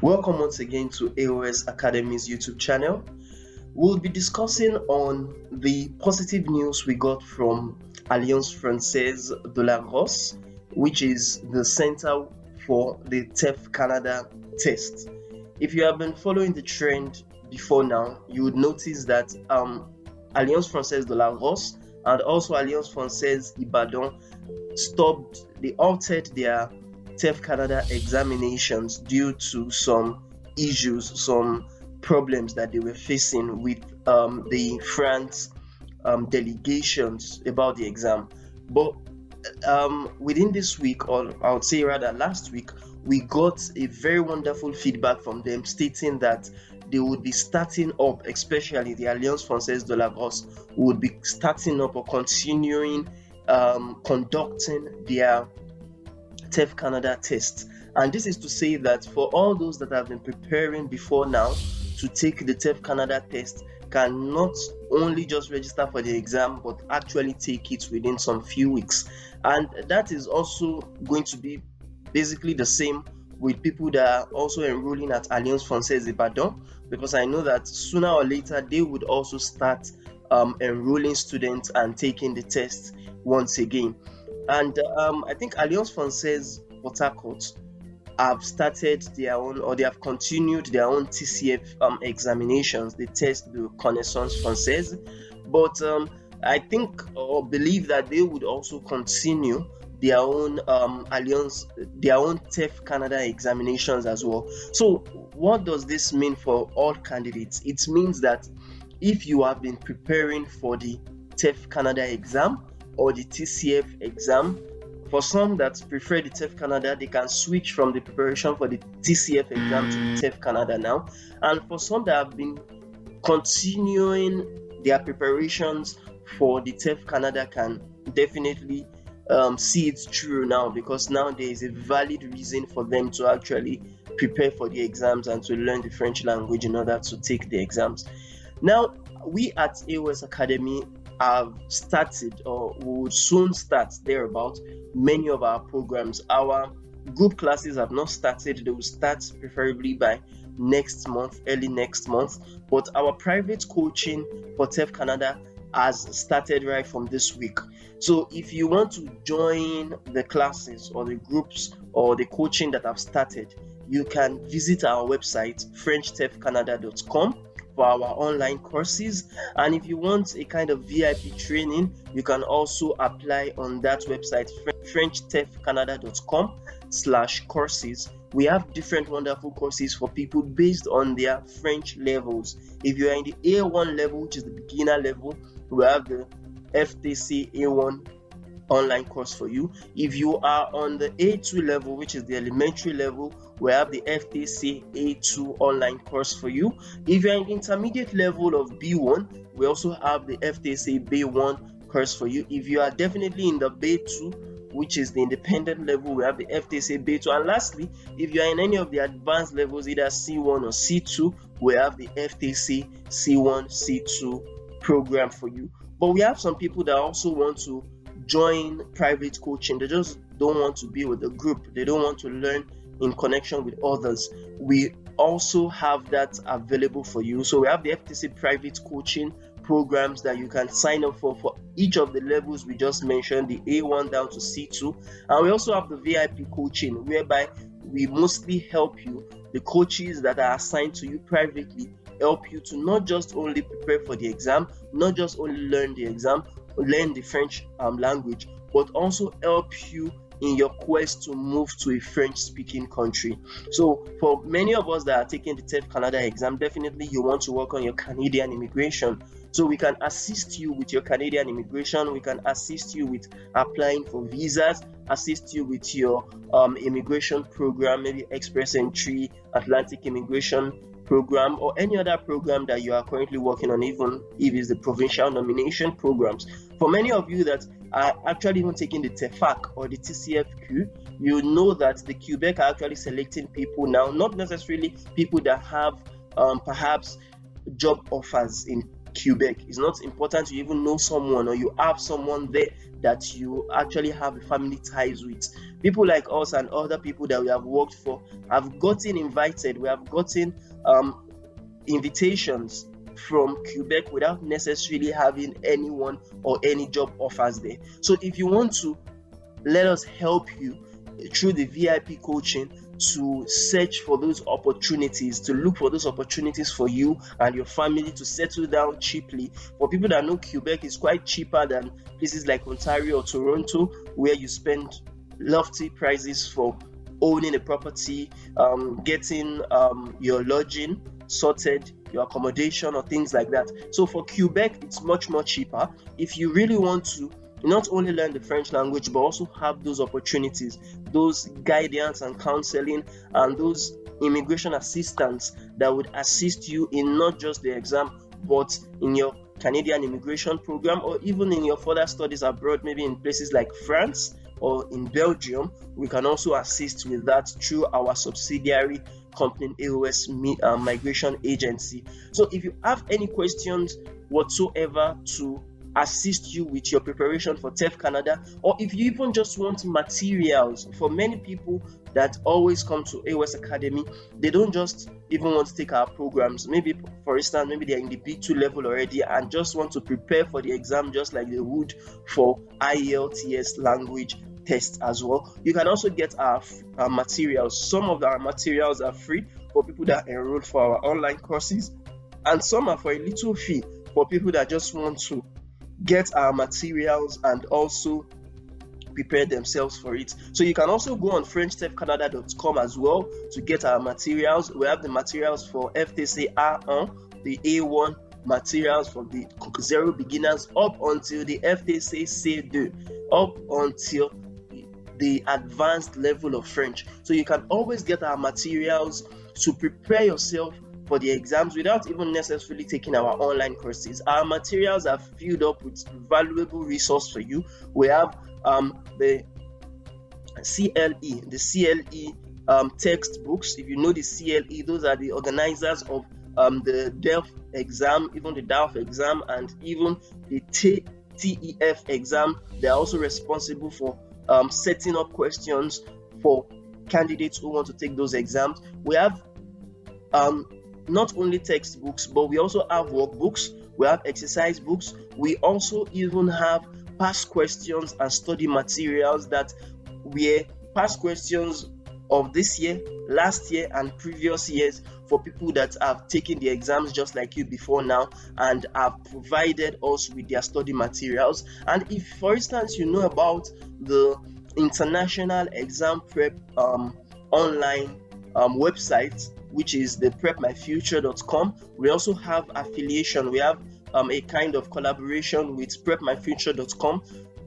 Welcome once again to A.O.S Academy's YouTube channel. We'll be discussing on the positive news we got from Alliance Française de Lagos, which is the center for the TEF Canada test. If you have been following the trend before now, you would notice that Alliance Française de Lagos and also Alliance Française Ibadan they altered their TEF Canada examinations due to some issues, some problems that they were facing with the France delegations about the exam. But within this week, or I would say rather last week, we got a very wonderful feedback from them stating that they would be starting up, especially the Alliance Française de Lagos would be starting up or continuing conducting their TEF Canada test. And this is to say that for all those that have been preparing before now to take the TEF Canada test can not only just register for the exam but actually take it within some few weeks. And that is also going to be basically the same with people that are also enrolling at Alliance Française Ibadan, because I know that sooner or later they would also start enrolling students and taking the test once again. And I think Alliance Française Port Harcourt have started their own, or they have continued their own TCF examinations. They test the Reconnaissance Française, but I think or believe that they would also continue their own their own TEF Canada examinations as well. So what does this mean for all candidates? It means that if you have been preparing for the TEF Canada exam or the TCF exam, for some that prefer the TEF Canada, they can switch from the preparation for the TCF exam to the TEF Canada now. And for some that have been continuing their preparations for the TEF Canada can definitely see it through now, because now there is a valid reason for them to actually prepare for the exams and to learn the French language in order to take the exams. Now, we at A.O.S Academy have started, or will soon start thereabout, many of our programs. Our group classes have not started. They will start preferably by next month, early next month. But our private coaching for TEF Canada has started right from this week. So if you want to join the classes or the groups or the coaching that have started, you can visit our website frenchtefcanada.com for our online courses. And if you want a kind of VIP training, you can also apply on that website frenchtefcanada.com/courses. We have different wonderful courses for people based on their French levels. If you are in the A1 level, which is the beginner level, we have the FTC A1 online course for you. If you are on the A2 level, which is the elementary level, we have the FTC A2 online course for you. If you're in the intermediate level of B1, we also have the FTC B1 course for you. If you are definitely in the B2, which is the independent level, we have the FTC B2. And lastly, if you are in any of the advanced levels, either C1 or C2, we have the FTC C1, C2 program for you. But we have some people that also want to join private coaching. They just don't want to be with the group. They don't want to learn in connection with others. We also have that available for you. So we have the FTC private coaching programs that you can sign up for each of the levels we just mentioned, the A1 down to C2. And we also have the VIP coaching, whereby we mostly help you, the coaches that are assigned to you privately, help you to not just only prepare for the exam, not just only learn the exam, learn the French language, but also help you in your quest to move to a French-speaking country. So for many of us that are taking the TEF Canada exam, definitely you want to work on your Canadian immigration. So we can assist you with your Canadian immigration. We can assist you with applying for visas, assist you with your immigration program, maybe Express Entry, Atlantic Immigration program, or any other program that you are currently working on, even if it's the provincial nomination programs. For many of you that are actually even taking the TEFAC or the TCFQ, you know that the Quebec are actually selecting people now, not necessarily people that have perhaps job offers in Quebec. It's not important you even know someone or you have someone there that you actually have family ties with. People like us and other people that we have worked for have gotten invited. We have gotten invitations from Quebec without necessarily having anyone or any job offers there. So if you want to let us help you through the VIP coaching to search for those opportunities, to look for those opportunities for you and your family to settle down cheaply. For people that know, Quebec is quite cheaper than places like Ontario or Toronto, where you spend lofty prices for owning a property, getting your lodging sorted, your accommodation or things like that. So for Quebec, it's much more cheaper. If you really want to not only learn the French language, but also have those opportunities, those guidance and counseling, and those immigration assistants that would assist you in not just the exam, but in your Canadian immigration program, or even in your further studies abroad, maybe in places like France or in Belgium, we can also assist with that through our subsidiary company, A.O.S Migration Agency. So if you have any questions whatsoever to assist you with your preparation for TEF Canada, or if you even just want materials, for many people that always come to A.O.S Academy, they don't just even want to take our programs. Maybe, for instance, maybe they're in the B2 level already and just want to prepare for the exam just like they would for IELTS language test as well. You can also get our materials. Some of our materials are free for people that enroll for our online courses, and some are for a little fee for people that just want to get our materials and also prepare themselves for it. So you can also go on FrenchTEFCanada.com as well to get our materials. We have the materials for FTC A1, the A1 materials from the zero beginners up until the FTC C2, up until the advanced level of French. So you can always get our materials to prepare yourself for the exams without even necessarily taking our online courses. Our materials are filled up with valuable resource for you. We have the CLE textbooks. If you know the CLE, those are the organizers of the TEF exam, even the DAF exam, and even the TEF exam. They are also responsible for setting up questions for candidates who want to take those exams. We have not only textbooks, but we also have workbooks, we have exercise books, we also even have past questions and study materials that were past questions of this year, last year, and previous years for people that have taken the exams just like you before now and have provided us with their study materials. And if, for instance, you know about the international exam prep online website, which is the prepmyfuture.com, we also have affiliation. We have a kind of collaboration with prepmyfuture.com,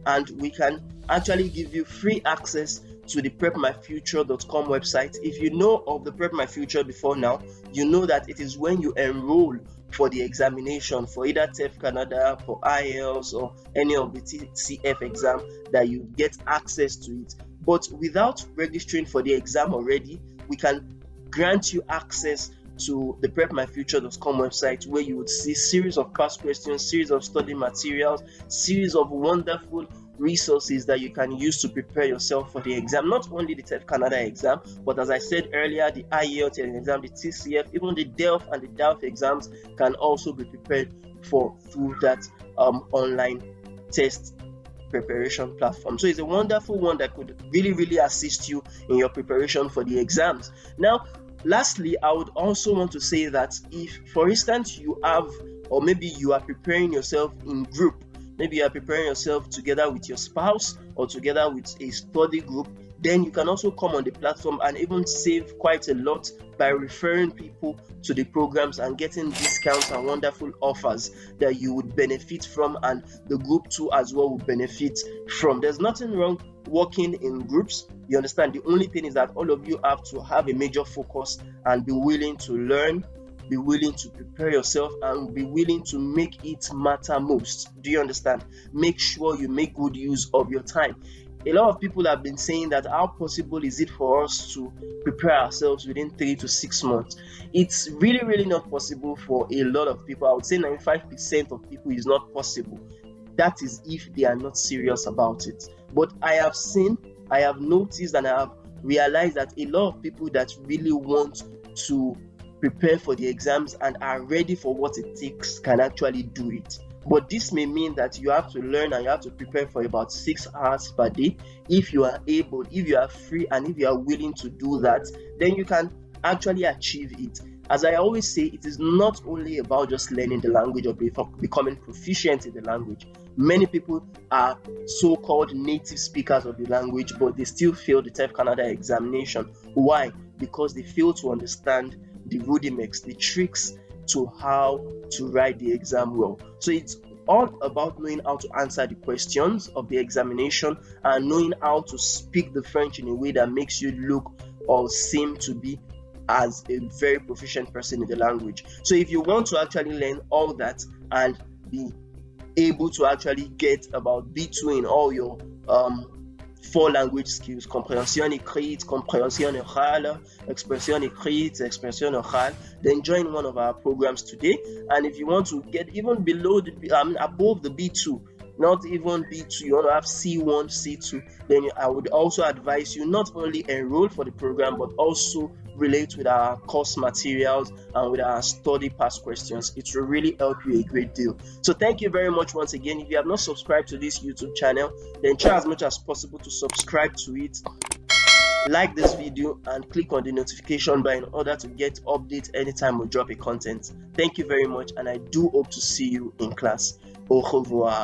and we can actually give you free access to the prepmyfuture.com website. If you know of the Prep My Future before now, you know that it is when you enroll for the examination for either TEF Canada, for IELTS, or any of the TCF exam that you get access to it. But without registering for the exam already, we can grant you access to the prepmyfuture.com website, where you would see series of past questions, series of study materials, series of wonderful resources that you can use to prepare yourself for the exam. Not only the TEF Canada exam, but as I said earlier, the IELTS exam, the TCF, even the DELF and the DAF exams can also be prepared for through that online test preparation platform. So it's a wonderful one that could really assist you in your preparation for the exams. Now, lastly, I would also want to say that if, for instance, you have, or maybe you are preparing yourself in group, maybe you are preparing yourself together with your spouse or together with a study group, then you can also come on the platform and even save quite a lot by referring people to the programs and getting discounts and wonderful offers that you would benefit from, and the group too as well will benefit from. There's nothing wrong working in groups, you understand. The only thing is that all of you have to have a major focus and be willing to learn, be willing to prepare yourself, and be willing to make it matter most. Do you understand? Make sure you make good use of your time. A lot of people have been saying that how possible is it for us to prepare ourselves within 3 to 6 months? It's really not possible for a lot of people. I would say 95% of people is not possible. That is if they are not serious about it. But I have noticed, and I have realized that a lot of people that really want to prepare for the exams and are ready for what it takes can actually do it. But this may mean that you have to learn and you have to prepare for about 6 hours per day. If you are able, if you are free, and if you are willing to do that, then you can actually achieve it. As I always say, it is not only about just learning the language or becoming proficient in the language. Many people are so-called native speakers of the language, but they still fail the TEF Canada examination. Why? Because they fail to understand the rudiments, the tricks to how to write the exam well. So it's all about knowing how to answer the questions of the examination and knowing how to speak the French in a way that makes you look or seem to be as a very proficient person in the language. So if you want to actually learn all that and be able to actually get about B2 in all your 4 language skills: compréhension écrite, compréhension orale, expression écrite, expression orale, then join one of our programs today. And if you want to get even below above the B2, not even B2, you want to have C1, C2, then I would also advise you not only enroll for the program, but also relate with our course materials and with our study past questions. It will really help you a great deal. So thank you very much once again. If you have not subscribed to this YouTube channel, then try as much as possible to subscribe to it. Like this video and click on the notification bell in order to get updates anytime we drop a content. Thank you very much, and I do hope to see you in class. Au revoir.